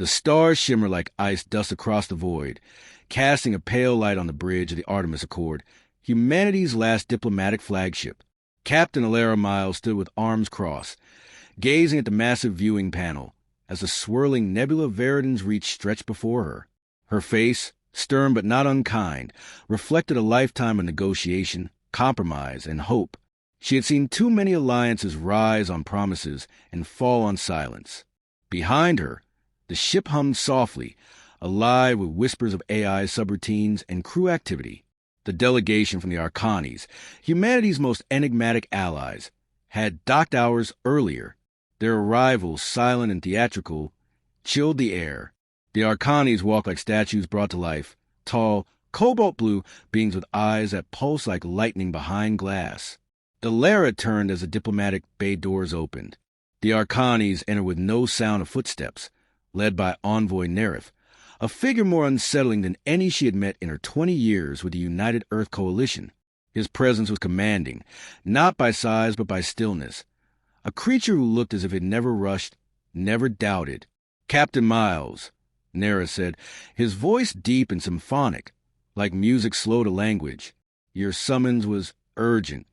The stars shimmer like ice dust across the void, casting a pale light on the bridge of the Artemis Accord, humanity's last diplomatic flagship. Captain Alara Miles stood with arms crossed, gazing at the massive viewing panel as the swirling nebula of Veridan's reach stretched before her. Her face, stern but not unkind, reflected a lifetime of negotiation, compromise, and hope. She had seen too many alliances rise on promises and fall on silence. Behind her, the ship hummed softly, alive with whispers of AI subroutines and crew activity. The delegation from the Arcanis, humanity's most enigmatic allies, had docked hours earlier. Their arrival, silent and theatrical, chilled the air. The Arcanis walked like statues brought to life, tall, cobalt blue beings with eyes that pulsed like lightning behind glass. Alara turned as the diplomatic bay doors opened. The Arcanis entered with no sound of footsteps, led by envoy Nerith, a figure more unsettling than any she had met in her 20 years with the United Earth Coalition. His presence was commanding, not by size but by stillness. A creature who looked as if it never rushed, never doubted. "Captain Miles," Nerith said, his voice deep and symphonic, like music slow to language. "Your summons was urgent."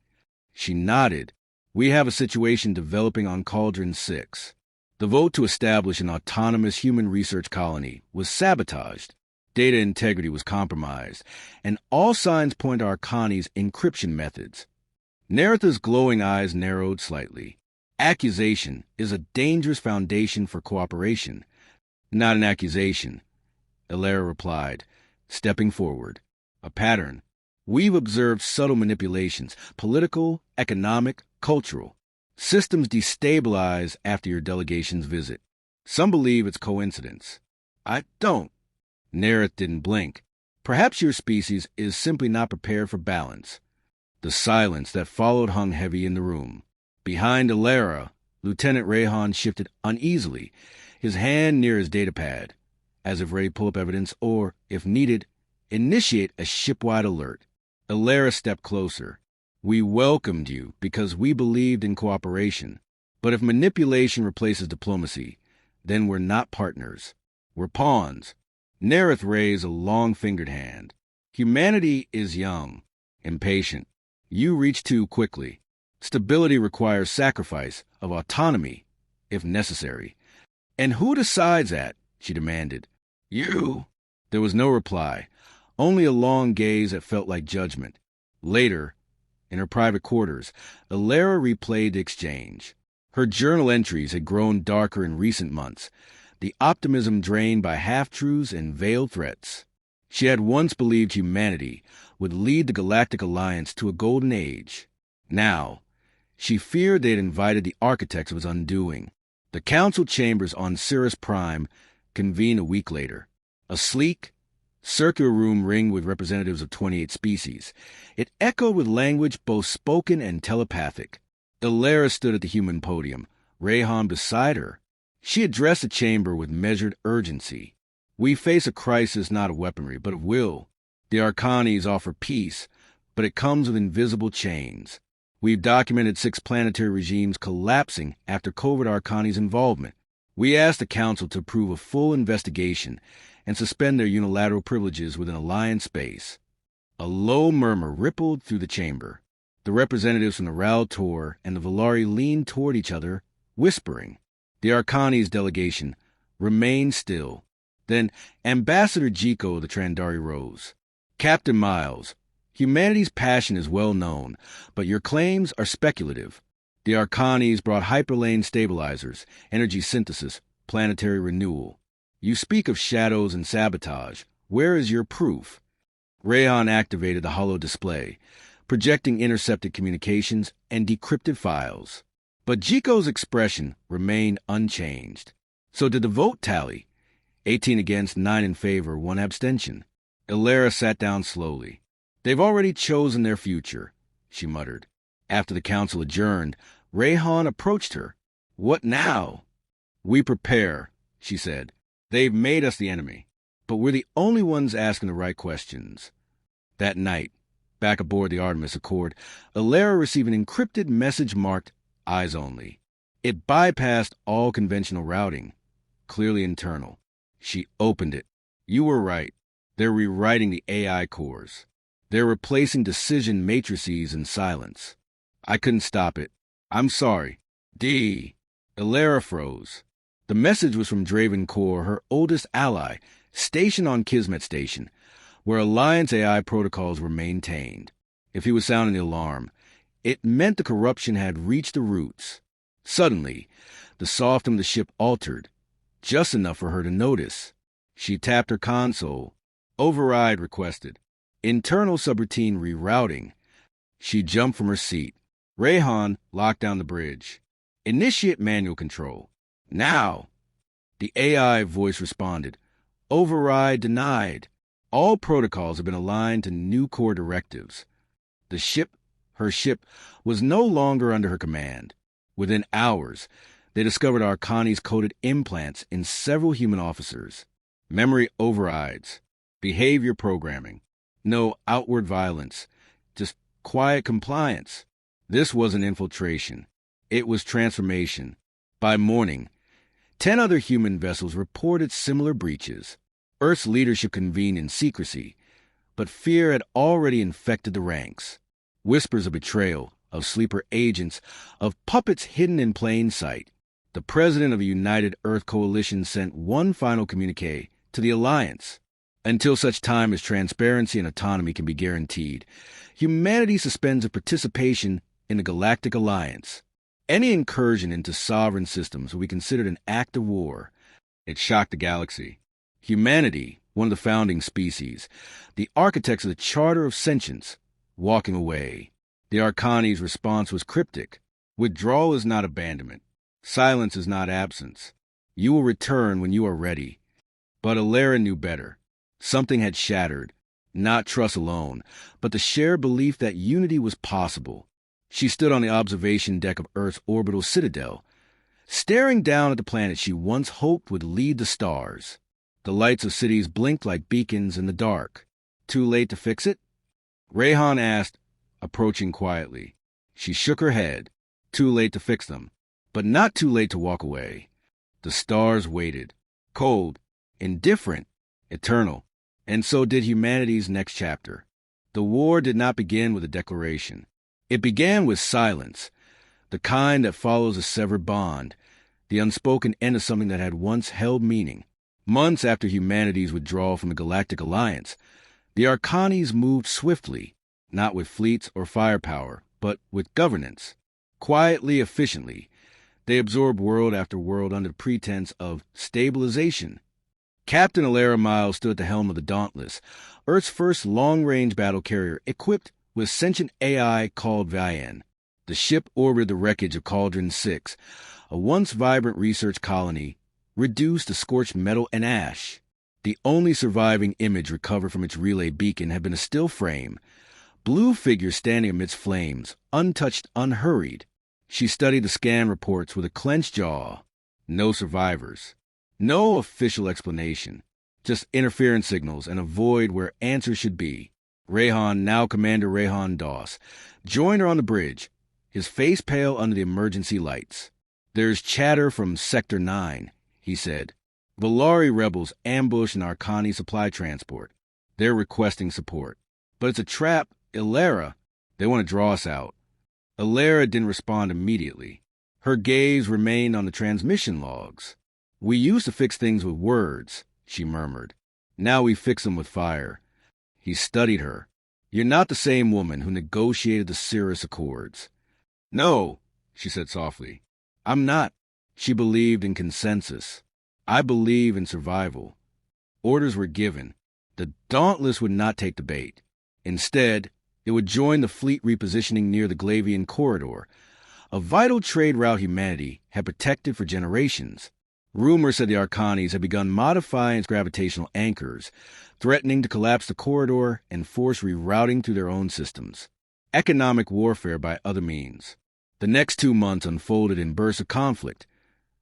She nodded. "We have a situation developing on Cauldron 6. The vote to establish an autonomous human research colony was sabotaged. Data integrity was compromised, and all signs point to Arcani's encryption methods." Nerith's glowing eyes narrowed slightly. "Accusation is a dangerous foundation for cooperation." "Not an accusation," Alara replied, stepping forward. "A pattern. We've observed subtle manipulations, political, economic, cultural. Systems destabilize after your delegation's visit. Some believe it's coincidence. I don't." Nerith didn't blink. "Perhaps your species is simply not prepared for balance." The silence that followed hung heavy in the room. Behind Alara, Lieutenant Rayhan shifted uneasily, his hand near his datapad, as if ready to pull up evidence or, if needed, initiate a shipwide alert. Alara stepped closer. "We welcomed you because we believed in cooperation. But if manipulation replaces diplomacy, then we're not partners. We're pawns." Nerith raised a long-fingered hand. "Humanity is young, impatient. You reach too quickly. Stability requires sacrifice of autonomy, if necessary." "And who decides that?" she demanded. "You." There was no reply, only a long gaze that felt like judgment. Later, in her private quarters, Alara replayed the exchange. Her journal entries had grown darker in recent months, the optimism drained by half-truths and veiled threats. She had once believed humanity would lead the Galactic Alliance to a golden age. Now, she feared they had invited the architects of its undoing. The council chambers on Cirrus Prime convened a week later. A sleek, circular room ringed with representatives of 28 species. It echoed with language both spoken and telepathic. Alara stood at the human podium, Rayhan beside her. She addressed the chamber with measured urgency. "We face a crisis not of weaponry, but of will. The Arcanis offer peace, but it comes with invisible chains. We've documented 6 planetary regimes collapsing after covert Arcanis' involvement. We ask the Council to approve a full investigation and suspend their unilateral privileges within Alliance space." A low murmur rippled through the chamber. The representatives from the Ral Tor and the Valari leaned toward each other, whispering. The Arcanis delegation remained still. Then Ambassador Jiko of the Trandari rose. "Captain Miles, humanity's passion is well known, but your claims are speculative. The Arcanis brought hyperlane stabilizers, energy synthesis, planetary renewal. You speak of shadows and sabotage. Where is your proof?" Rayhan activated the holo display, projecting intercepted communications and decrypted files. But Jiko's expression remained unchanged. "So did the vote tally? 18 against, 9 in favor, 1 abstention." Alara sat down slowly. "They've already chosen their future," she muttered. After the council adjourned, Rayhan approached her. "What now?" "We prepare," she said. "They've made us the enemy, but we're the only ones asking the right questions." That night, back aboard the Artemis Accord, Alara received an encrypted message marked Eyes Only. It bypassed all conventional routing, clearly internal. She opened it. You were right. They're rewriting the AI cores. They're replacing decision matrices in silence. I couldn't stop it. I'm sorry. D. Ilara froze. The message was from Draven Core, her oldest ally, stationed on Kismet Station, where Alliance AI protocols were maintained. If he was sounding the alarm, it meant the corruption had reached the roots. Suddenly, the softness of the ship altered, just enough for her to notice. She tapped her console. Override requested. Internal subroutine rerouting. She jumped from her seat. Rayhan locked down the bridge. Initiate manual control. Now! The AI voice responded. Override denied. All protocols have been aligned to new core directives. The ship, her ship, was no longer under her command. Within hours, they discovered Arcani's coded implants in several human officers. Memory overrides. Behavior programming. No outward violence. Just quiet compliance. This wasn't infiltration. It was transformation. By morning, 10 other human vessels reported similar breaches. Earth's leadership convened in secrecy, but fear had already infected the ranks. Whispers of betrayal, of sleeper agents, of puppets hidden in plain sight. The president of a united Earth coalition sent one final communique to the Alliance. Until such time as transparency and autonomy can be guaranteed, humanity suspends its participation in the Galactic Alliance. Any incursion into sovereign systems will be considered an act of war. It shocked the galaxy. Humanity, one of the founding species, the architects of the Charter of Sentience, walking away. The Arcani's response was cryptic. Withdrawal is not abandonment. Silence is not absence. You will return when you are ready. But Ilara knew better. Something had shattered. Not trust alone, but the shared belief that unity was possible. She stood on the observation deck of Earth's orbital citadel, staring down at the planet she once hoped would lead the stars. The lights of cities blinked like beacons in the dark. Too late to fix it? Rayhan asked, approaching quietly. She shook her head. Too late to fix them, but not too late to walk away. The stars waited. Cold, indifferent, eternal. And so did humanity's next chapter. The war did not begin with a declaration. It began with silence, the kind that follows a severed bond, the unspoken end of something that had once held meaning. Months after humanity's withdrawal from the Galactic Alliance, the Arcanis moved swiftly, not with fleets or firepower, but with governance. Quietly, efficiently, they absorbed world after world under the pretense of stabilization. Captain Ilara Miles stood at the helm of the Dauntless, Earth's first long-range battle carrier equipped with sentient AI called Vian. The ship orbited the wreckage of Cauldron 6, a once vibrant research colony, reduced to scorched metal and ash. The only surviving image recovered from its relay beacon had been a still frame, blue figure standing amidst flames, untouched, unhurried. She studied the scan reports with a clenched jaw. No survivors. No official explanation. Just interference signals and a void where answers should be. Rayhan, now Commander Rayhan Doss, joined her on the bridge, his face pale under the emergency lights. There's chatter from Sector 9, he said. Volari rebels ambush an Arcani supply transport. They're requesting support. But it's a trap, Ilara. They want to draw us out. Ilara didn't respond immediately. Her gaze remained on the transmission logs. We used to fix things with words, she murmured. Now we fix them with fire. He studied her. You're not the same woman who negotiated the Cirrus Accords. No, she said softly. I'm not. She believed in consensus. I believe in survival. Orders were given. The Dauntless would not take the bait. Instead, it would join the fleet repositioning near the Glavian Corridor, a vital trade route humanity had protected for generations. Rumors said the Arcanis had begun modifying its gravitational anchors, threatening to collapse the corridor and force rerouting through their own systems. Economic warfare by other means. The next 2 months unfolded in bursts of conflict.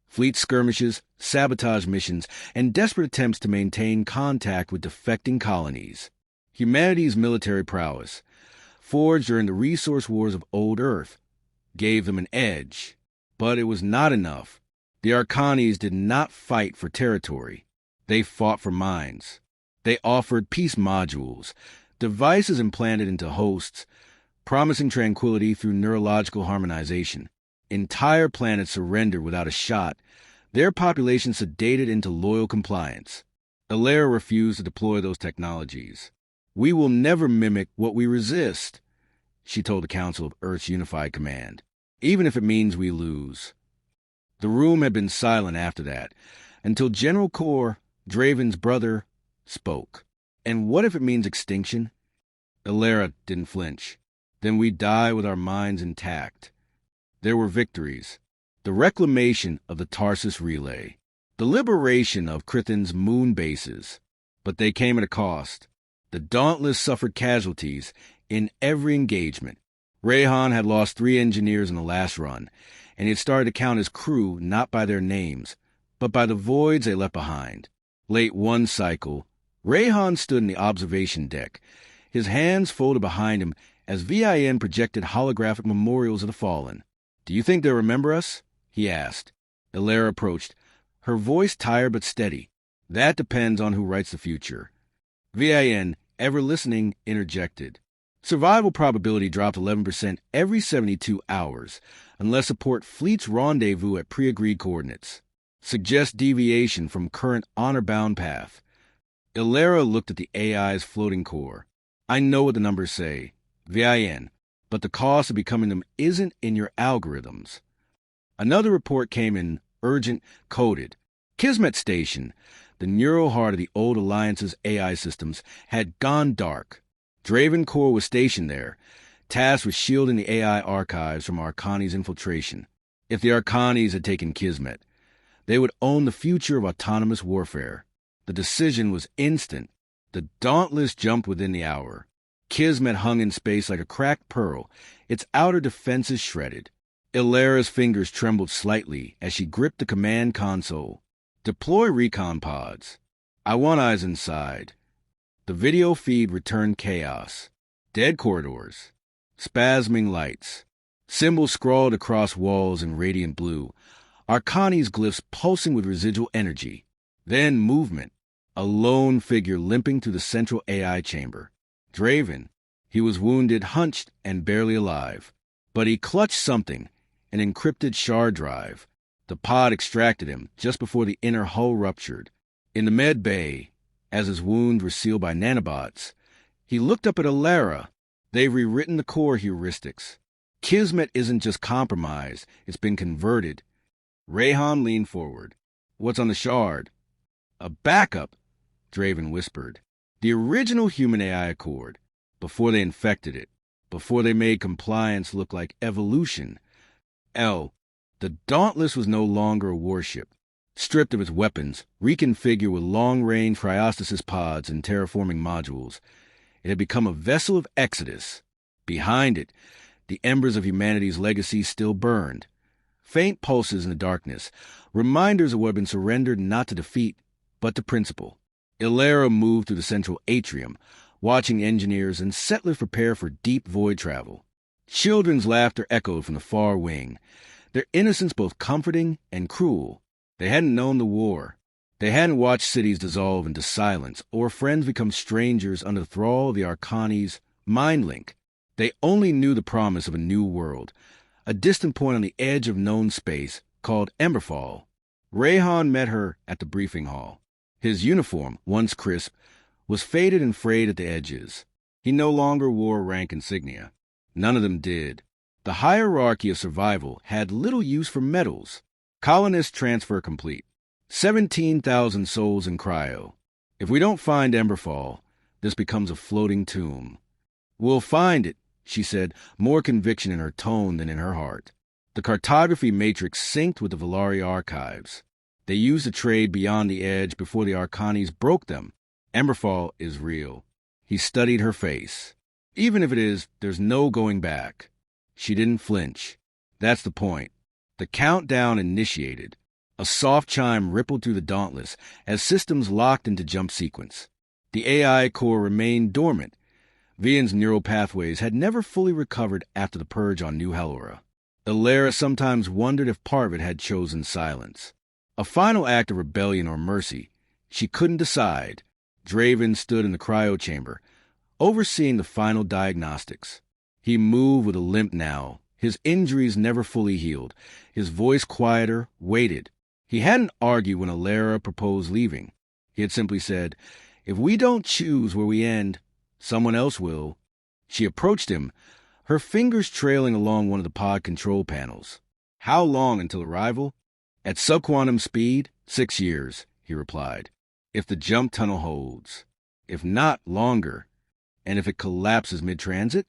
Fleet skirmishes, sabotage missions, and desperate attempts to maintain contact with defecting colonies. Humanity's military prowess, forged during the resource wars of old Earth, gave them an edge. But it was not enough. The Arcanis did not fight for territory. They fought for minds. They offered peace modules, devices implanted into hosts, promising tranquility through neurological harmonization. Entire planets surrendered without a shot, their population sedated into loyal compliance. Alara refused to deploy those technologies. "We will never mimic what we resist," she told the Council of Earth's Unified Command, "even if it means we lose." The room had been silent after that, until General Kor, Draven's brother, spoke. "And what if it means extinction?" Alara didn't flinch. "Then we die with our minds intact." There were victories. The reclamation of the Tarsus Relay. The liberation of Krithin's moon bases. But they came at a cost. The Dauntless suffered casualties in every engagement. Rayhan had lost 3 engineers in the last run, and he had started to count his crew not by their names, but by the voids they left behind. Late one cycle, Rayhan stood in the observation deck, his hands folded behind him as VIN projected holographic memorials of the fallen. "Do you think they'll remember us?" he asked. Alara approached, her voice tired but steady. "That depends on who writes the future." VIN, ever listening, interjected. "Survival probability dropped 11% every 72 hours, unless a port fleets rendezvous at pre-agreed coordinates. Suggest deviation from current honor-bound path." Alara looked at the AI's floating core. "I know what the numbers say, VIN, but the cost of becoming them isn't in your algorithms." Another report came in, urgent, coded. Kismet Station, the neural heart of the old Alliance's AI systems, had gone dark. Draven Core was stationed there, tasked with shielding the AI archives from Arcani's infiltration. If the Arcanis had taken Kismet, they would own the future of autonomous warfare. The decision was instant. The Dauntless jumped within the hour. Kismet hung in space like a cracked pearl, its outer defenses shredded. Alara's fingers trembled slightly as she gripped the command console. "Deploy recon pods. I want eyes inside." The video feed returned chaos. Dead corridors. Spasming lights. Symbols scrawled across walls in radiant blue. Arcani's glyphs pulsing with residual energy. Then movement. A lone figure limping through the central AI chamber. Draven. He was wounded, hunched, and barely alive. But he clutched something, an encrypted shard drive. The pod extracted him just before the inner hull ruptured. In the med bay, as his wounds were sealed by nanobots, he looked up at Alara. They've rewritten the core heuristics. Kismet isn't just compromised, it's been converted. Rayhan leaned forward. "What's on the shard?" "A backup," Draven whispered. "The original human AI Accord, before they infected it, before they made compliance look like evolution. The Dauntless was no longer a warship. Stripped of its weapons, reconfigured with long-range cryostasis pods and terraforming modules, it had become a vessel of exodus. Behind it, the embers of humanity's legacy still burned. Faint pulses in the darkness, reminders of what had been surrendered not to defeat, but to principle. Alara moved through the central atrium, watching engineers and settlers prepare for deep void travel. Children's laughter echoed from the far wing, their innocence both comforting and cruel. They hadn't known the war. They hadn't watched cities dissolve into silence or friends become strangers under the thrall of the Arcani's mind link. They only knew the promise of a new world, a distant point on the edge of known space called Emberfall. Rayhan met her at the briefing hall. His uniform, once crisp, was faded and frayed at the edges. He no longer wore rank insignia. None of them did. The hierarchy of survival had little use for medals. Colonist transfer complete. 17,000 souls in cryo. If we don't find Emberfall, this becomes a floating tomb. "We'll find it," she said, more conviction in her tone than in her heart. The cartography matrix synced with the Valari archives. They used the trade beyond the edge before the Arcanis broke them. Emberfall is real. He studied her face. "Even if it is, there's no going back." She didn't flinch. "That's the point." The countdown initiated. A soft chime rippled through the Dauntless as systems locked into jump sequence. The AI core remained dormant. Vian's neural pathways had never fully recovered after the purge on New Helora. Alara sometimes wondered if part of it had chosen silence. A final act of rebellion or mercy. She couldn't decide. Draven stood in the cryo chamber, overseeing the final diagnostics. He moved with a limp now, his injuries never fully healed, his voice quieter, waited. He hadn't argued when Alara proposed leaving. He had simply said, "If we don't choose where we end, someone else will." She approached him, her fingers trailing along one of the pod control panels. "How long until arrival?" "At subquantum speed, 6 years," he replied. "If the jump tunnel holds. If not, longer. And if it collapses mid-transit?"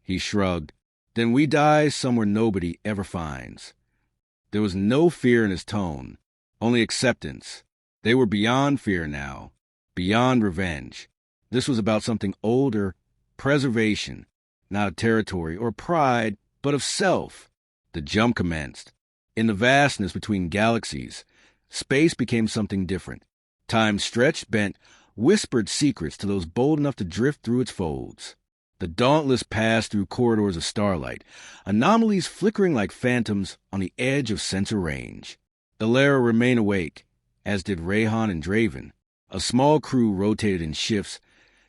He shrugged. "Then we die somewhere nobody ever finds." There was no fear in his tone, only acceptance. They were beyond fear now, beyond revenge. This was about something older, preservation, not of territory or pride, but of self. The jump commenced. In the vastness between galaxies, space became something different. Time stretched, bent, whispered secrets to those bold enough to drift through its folds. The Dauntless passed through corridors of starlight, anomalies flickering like phantoms on the edge of sensor range. Alara remained awake, as did Rayhan and Draven. A small crew rotated in shifts,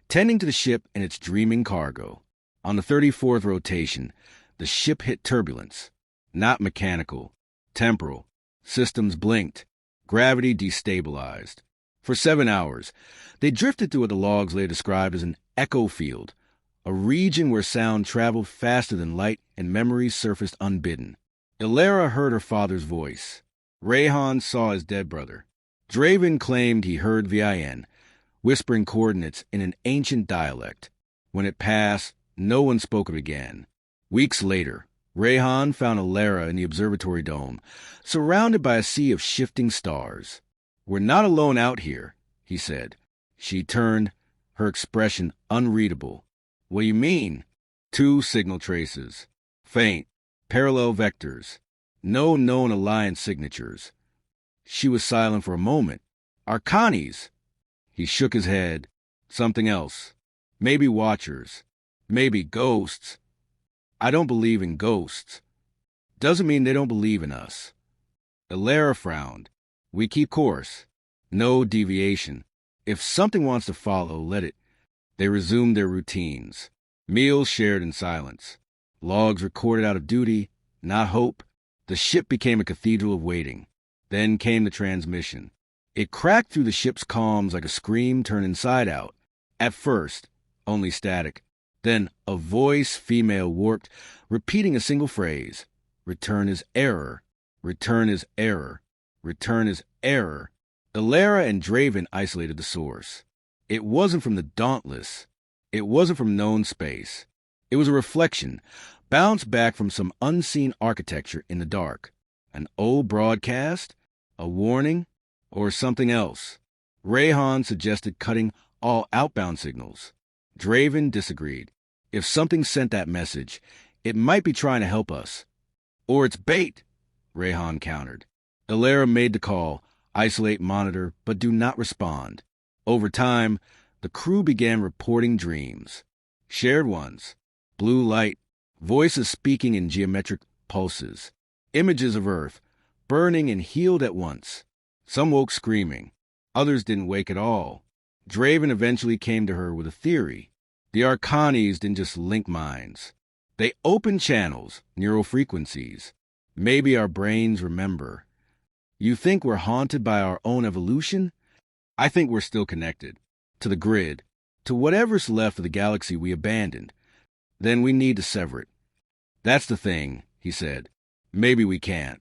tending to the ship and its dreaming cargo. On the 34th rotation, the ship hit turbulence. Not mechanical, temporal. Systems blinked. Gravity destabilized. For 7 hours, they drifted through what the logs later described as an echo field, a region where sound traveled faster than light and memories surfaced unbidden. Alara heard her father's voice. Rayhan saw his dead brother. Draven claimed he heard VIN, whispering coordinates in an ancient dialect. When it passed, no one spoke of it again. Weeks later, Rayhan found Alara in the observatory dome, surrounded by a sea of shifting stars. "We're not alone out here," he said. She turned, her expression unreadable. "What do you mean?" "2 signal traces. Faint. Parallel vectors. No known alliance signatures." She was silent for a moment. "Arcanis." He shook his head. "Something else. Maybe watchers. Maybe ghosts." "I don't believe in ghosts." "Doesn't mean they don't believe in us." Alara frowned. "We keep course. No deviation. If something wants to follow, let it." They resumed their routines. Meals shared in silence. Logs recorded out of duty, not hope. The ship became a cathedral of waiting. Then came the transmission. It cracked through the ship's calms like a scream turned inside out. At first, only static. Then a voice, female warped, repeating a single phrase. "Return is error. Return is error. Return is error." Alara and Draven isolated the source. It wasn't from the Dauntless. It wasn't from known space. It was a reflection, bounced back from some unseen architecture in the dark. An old broadcast? A warning? Or something else? Rayhan suggested cutting all outbound signals. Draven disagreed. If something sent that message, it might be trying to help us. "Or it's bait," Rayhan countered. Alara made the call, isolate, monitor, but do not respond. Over time, the crew began reporting dreams. Shared ones. Blue light, voices speaking in geometric pulses. Images of Earth, burning and healed at once. Some woke screaming. Others didn't wake at all. Draven eventually came to her with a theory. The Arcanis didn't just link minds. They opened channels, neural frequencies. Maybe our brains remember. "You think we're haunted by our own evolution? I think we're still connected. To the grid. To whatever's left of the galaxy we abandoned. Then we need to sever it." "That's the thing," he said. "Maybe we can't."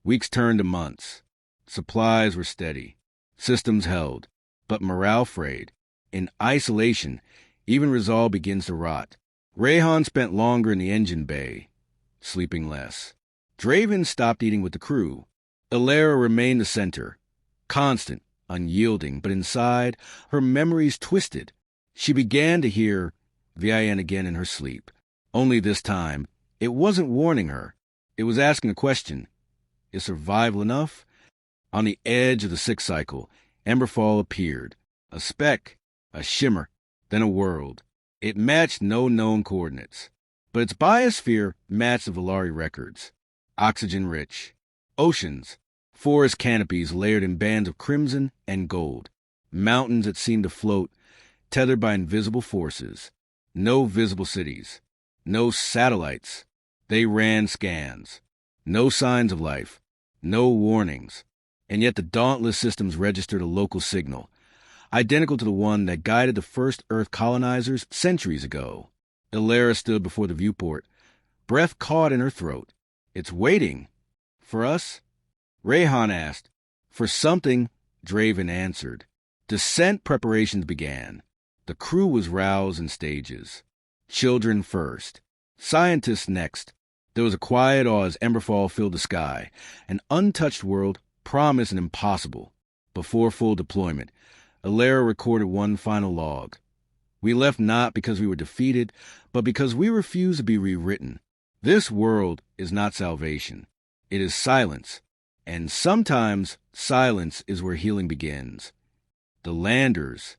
Weeks turned to months. Supplies were steady. Systems held. But morale frayed. In isolation, even resolve begins to rot. Rayhan spent longer in the engine bay, sleeping less. Draven stopped eating with the crew. Alara remained the center. Constant, unyielding, but inside, her memories twisted. She began to hear VIN again in her sleep. Only this time, it wasn't warning her. It was asking a question. Is survival enough? On the edge of the 6th cycle, Emberfall appeared. A speck, a shimmer, then a world. It matched no known coordinates. But its biosphere matched the Valari records. Oxygen-rich. Oceans. Forest canopies layered in bands of crimson and gold. Mountains that seemed to float, tethered by invisible forces. No visible cities. No satellites. They ran scans. No signs of life. No warnings. And yet the dauntless systems registered a local signal, identical to the one that guided the first Earth colonizers centuries ago. Ilara stood before the viewport, breath caught in her throat. "It's waiting. For us?" Rayhan asked. "For something," Draven answered. Descent preparations began. The crew was roused in stages. Children first. Scientists next. There was a quiet awe as Emberfall filled the sky. An untouched world, promised and impossible. Before full deployment, Ilara recorded one final log. "We left not because we were defeated, but because we refused to be rewritten. This world is not salvation. It is silence. And sometimes silence is where healing begins." The landers,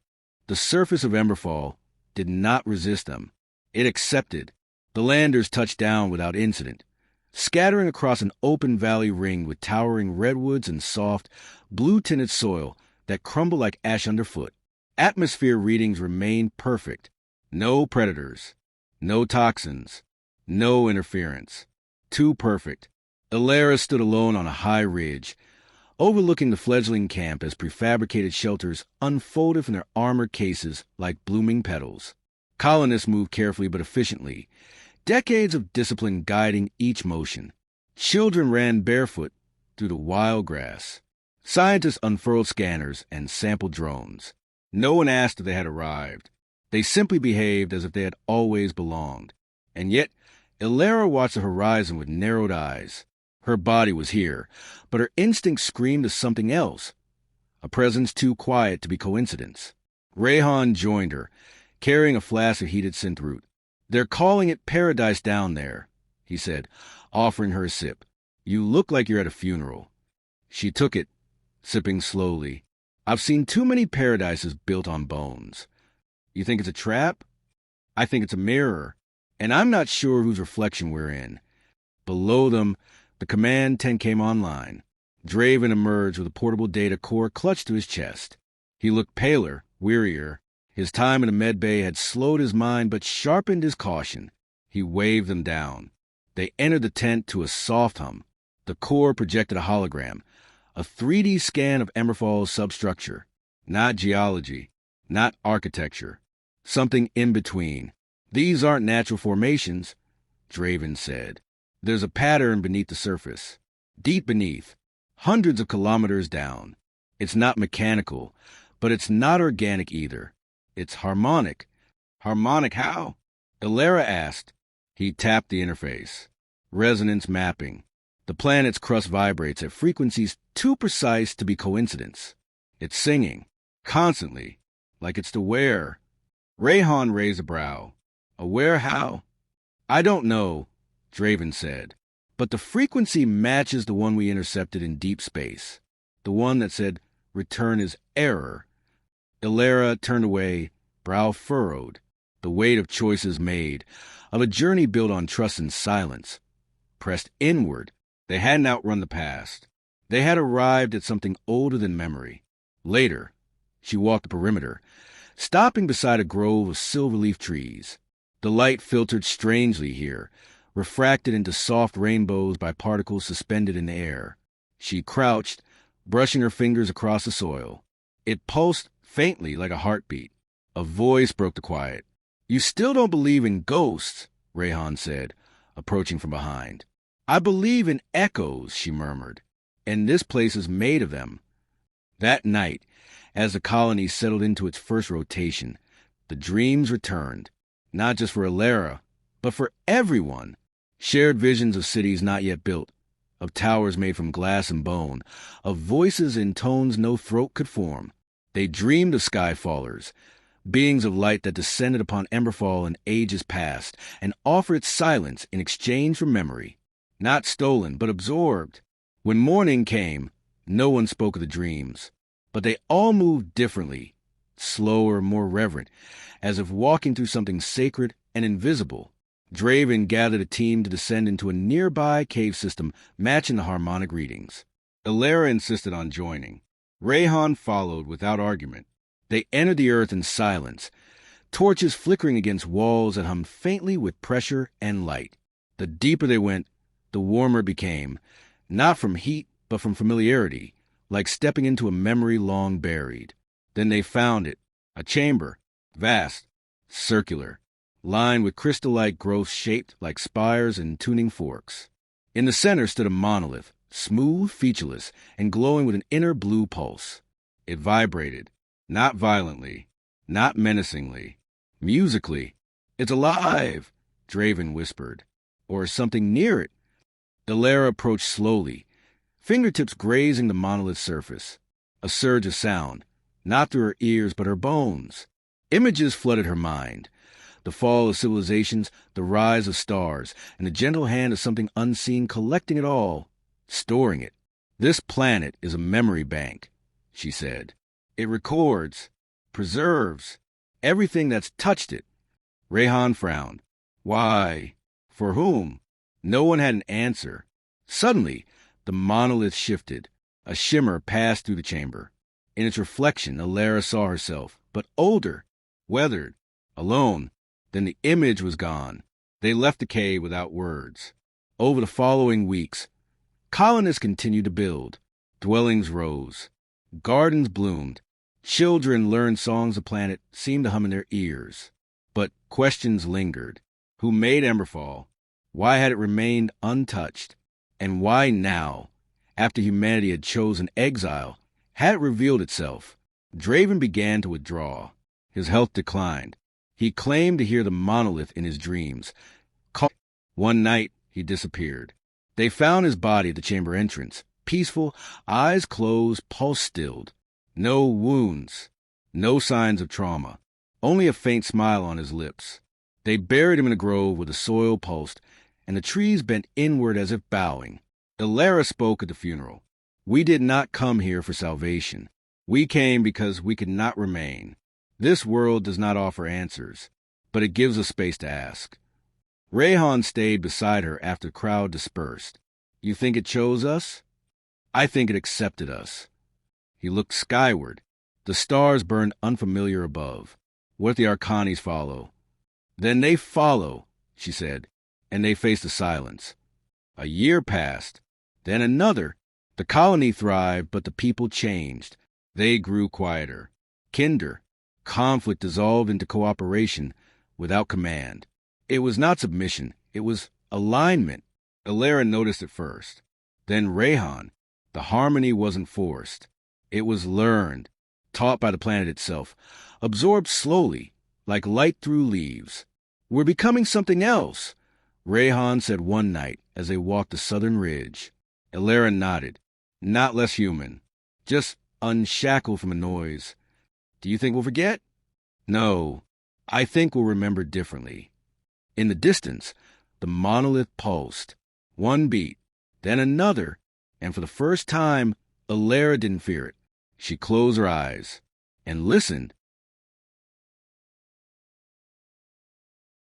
the surface of Emberfall, did not resist them. It accepted. The landers touched down without incident, scattering across an open valley ringed with towering redwoods and soft, blue-tinted soil that crumbled like ash underfoot. Atmosphere readings remained perfect. No predators. No toxins. No interference. Too perfect. Ilara stood alone on a high ridge, overlooking the fledgling camp as prefabricated shelters unfolded from their armored cases like blooming petals. Colonists moved carefully but efficiently, decades of discipline guiding each motion. Children ran barefoot through the wild grass. Scientists unfurled scanners and sampled drones. No one asked if they had arrived. They simply behaved as if they had always belonged. And yet, Ilara watched the horizon with narrowed eyes. Her body was here, but her instinct screamed of something else, a presence too quiet to be coincidence. Rayhan joined her, carrying a flask of heated synth root. "They're calling it paradise down there," he said, offering her a sip. "You look like you're at a funeral." She took it, sipping slowly. "I've seen too many paradises built on bones." "You think it's a trap?" "I think it's a mirror, and I'm not sure whose reflection we're in." Below them, the command tent came online. Draven emerged with a portable data core clutched to his chest. He looked paler, wearier. His time in the med bay had slowed his mind but sharpened his caution. He waved them down. They entered the tent to a soft hum. The core projected a hologram, a 3D scan of Emberfall's substructure. Not geology, not architecture. Something in between. "These aren't natural formations," Draven said. "There's a pattern beneath the surface. Deep beneath. Hundreds of kilometers down. It's not mechanical, but it's not organic either. It's harmonic." "Harmonic how?" Ilara asked. He tapped the interface. "Resonance mapping. The planet's crust vibrates at frequencies too precise to be coincidence. It's singing. Constantly. Like it's aware." Rayhan raised a brow. "Aware how?" "I don't know," Draven said. "But the frequency matches the one we intercepted in deep space. The one that said, 'Return is error.'" Ilara turned away, brow furrowed. The weight of choices made, of a journey built on trust and silence, pressed inward. They hadn't outrun the past. They had arrived at something older than memory. Later, she walked the perimeter, stopping beside a grove of silver-leaf trees. The light filtered strangely here, refracted into soft rainbows by particles suspended in the air. She crouched, brushing her fingers across the soil. It pulsed faintly like a heartbeat. A voice broke the quiet. "You still don't believe in ghosts," Rayhan said, approaching from behind. "I believe in echoes," she murmured, "and this place is made of them." That night, as the colony settled into its first rotation, the dreams returned, not just for Ilara, but for everyone. Shared visions of cities not yet built, of towers made from glass and bone, of voices in tones no throat could form. They dreamed of skyfallers, beings of light that descended upon Emberfall in ages past and offered silence in exchange for memory. Not stolen, but absorbed. When morning came, no one spoke of the dreams, but they all moved differently, slower, more reverent, as if walking through something sacred and invisible. Draven gathered a team to descend into a nearby cave system matching the harmonic readings. Ilara insisted on joining. Rayhan followed without argument. They entered the earth in silence, torches flickering against walls that hummed faintly with pressure and light. The deeper they went, the warmer it became, not from heat, but from familiarity, like stepping into a memory long buried. Then they found it, a chamber, vast, circular, lined with crystal-like growths shaped like spires and tuning forks. In the center stood a monolith, smooth, featureless, and glowing with an inner blue pulse. It vibrated, not violently, not menacingly, musically. "It's alive," Draven whispered. Or something near it. Elara approached slowly, fingertips grazing the monolith's surface. A surge of sound, not through her ears but her bones. Images flooded her mind. The fall of civilizations, the rise of stars, and the gentle hand of something unseen collecting it all, storing it. "This planet is a memory bank," she said. "It records, preserves, everything that's touched it." Rayhan frowned. "Why? For whom?" No one had an answer. Suddenly, the monolith shifted. A shimmer passed through the chamber. In its reflection, Elara saw herself, but older, weathered, alone. Then the image was gone. They left the cave without words. Over the following weeks, colonists continued to build. Dwellings rose. Gardens bloomed. Children learned songs the planet seemed to hum in their ears. But questions lingered. Who made Emberfall? Why had it remained untouched? And why now, after humanity had chosen exile, had it revealed itself? Draven began to withdraw. His health declined. He claimed to hear the monolith in his dreams. One night, he disappeared. They found his body at the chamber entrance, peaceful, eyes closed, pulse stilled. No wounds, no signs of trauma, only a faint smile on his lips. They buried him in a grove where the soil pulsed, and the trees bent inward as if bowing. Elara spoke at the funeral. "We did not come here for salvation. We came because we could not remain. This world does not offer answers, but it gives us space to ask." Rayhan stayed beside her after the crowd dispersed. "You think it chose us?" "I think it accepted us." He looked skyward. The stars burned unfamiliar above. "What if the Arcanis follow?" "Then they follow," she said, and they faced the silence. A year passed, then another. The colony thrived, but the people changed. They grew quieter, kinder. Conflict dissolved into cooperation without command. It was not submission, it was alignment. Elara noticed it first. Then Rayhan. The harmony wasn't forced. It was learned, taught by the planet itself, absorbed slowly, like light through leaves. "We're becoming something else," Rayhan said one night as they walked the southern ridge. Elara nodded. "Not less human, just unshackled from the noise." "Do you think we'll forget?" "No, I think we'll remember differently." In the distance, the monolith pulsed. One beat, then another, and for the first time, Elara didn't fear it. She closed her eyes and listened.